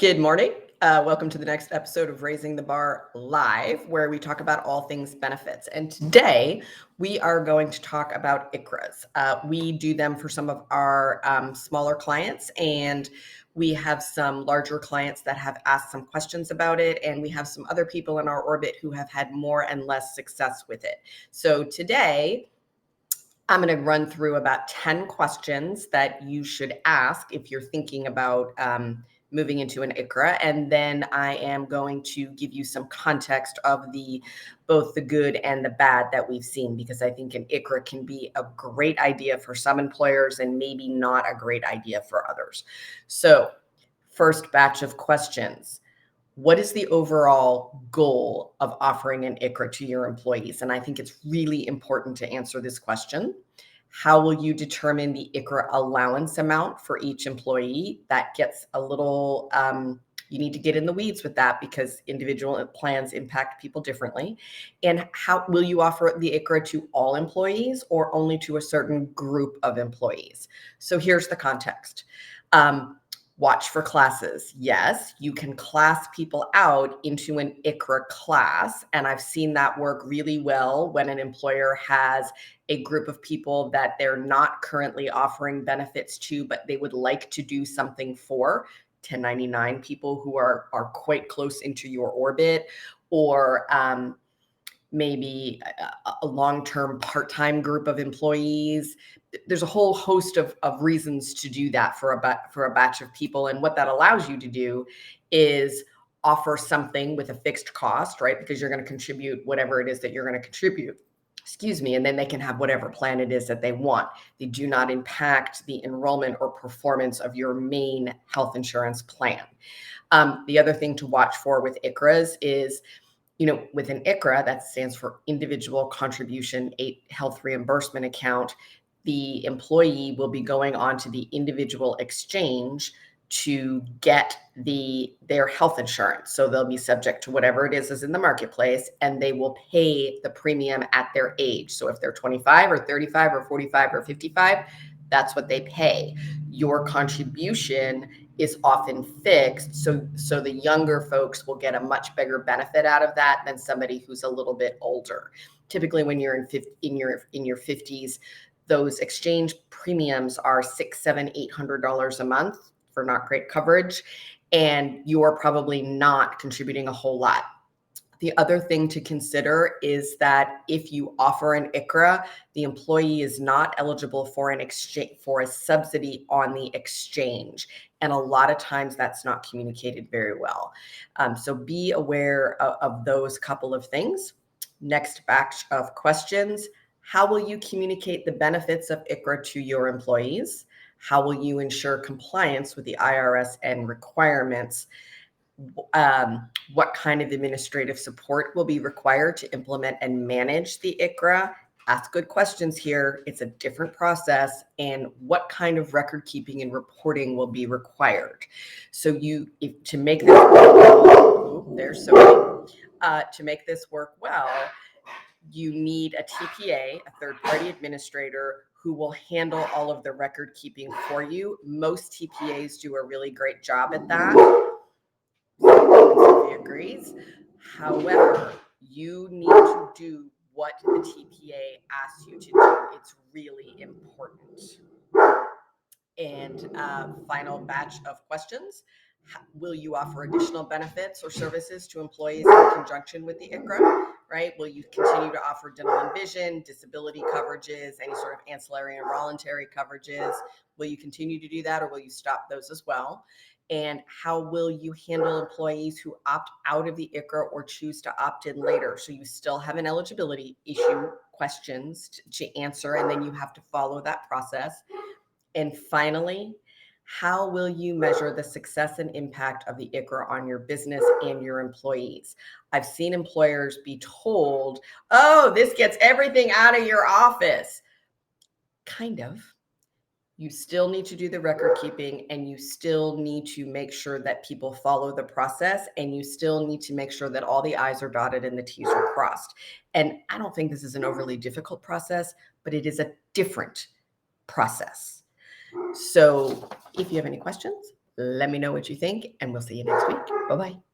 Good morning. Welcome to the next episode of Raising the Bar Live, where we talk about all things benefits. And today we are going to talk about ICHRAs. We do them for some of our smaller clients, and we have some larger clients that have asked some questions about it, and we have some other people in our orbit who have had more and less success with it. So today, I'm going to run through about 10 questions that you should ask if you're thinking about moving into an ICHRA. And then I am going to give you some context of both the good and the bad that we've seen, because I think an ICHRA can be a great idea for some employers and maybe not a great idea for others. So first batch of questions. What is the overall goal of offering an ICHRA to your employees? And I think it's really important to answer this question. How will you determine the ICHRA allowance amount for each employee? That gets a little, you need to get in the weeds with that because individual plans impact people differently. And how will you offer the ICHRA to all employees or only to a certain group of employees? So here's the context. Watch for classes. Yes, you can class people out into an ICHRA class. And I've seen that work really well when an employer has a group of people that they're not currently offering benefits to, but they would like to do something for. 1099 people who are quite close into your orbit, or maybe a long-term part-time group of employees. There's a whole host of reasons to do that for a batch of people. And what that allows you to do is offer something with a fixed cost, right? Because you're going to contribute whatever it is that you're going to contribute. And then they can have whatever plan it is that they want. They do not impact the enrollment or performance of your main health insurance plan. The other thing to watch for with ICHRAs is, with an ICHRA, that stands for Individual Contribution Health Reimbursement Account, the employee will be going on to the individual exchange to get their health insurance. So they'll be subject to whatever it is in the marketplace, and they will pay the premium at their age. So if they're 25 or 35 or 45 or 55, that's what they pay. Your contribution is often fixed. So the younger folks will get a much bigger benefit out of that than somebody who's a little bit older. Typically, when you're in your 50s, those exchange premiums are $600, $700, $800 a month for not great coverage, and you're probably not contributing a whole lot. The other thing to consider is that if you offer an ICHRA, the employee is not eligible for a subsidy on the exchange. And a lot of times that's not communicated very well. So be aware of those couple of things. Next batch of questions. How will you communicate the benefits of ICHRA to your employees? How will you ensure compliance with the IRS and requirements? What kind of administrative support will be required to implement and manage the ICHRA? Ask good questions here. It's a different process. And what kind of record keeping and reporting will be required? So to make this to make this work well, you need a TPA, a third-party administrator, who will handle all of the record keeping for you. Most TPAs do a really great job at that. Sophie agrees. However, you need to do what the TPA asks you to do. It's really important. And final batch of questions. Will you offer additional benefits or services to employees in conjunction with the ICHRA, right? Will you continue to offer dental and vision, disability coverages, any sort of ancillary and voluntary coverages? Will you continue to do that, or will you stop those as well? And how will you handle employees who opt out of the ICHRA or choose to opt in later? So you still have an eligibility issue questions to answer, and then you have to follow that process. And finally, how will you measure the success and impact of the ICHRA on your business and your employees? I've seen employers be told, oh, this gets everything out of your office. Kind of. You still need to do the record keeping, and you still need to make sure that people follow the process, and you still need to make sure that all the I's are dotted and the T's are crossed. And I don't think this is an overly difficult process, but it is a different process. So if you have any questions, Let me know what you think, and we'll see you next week. Bye-bye.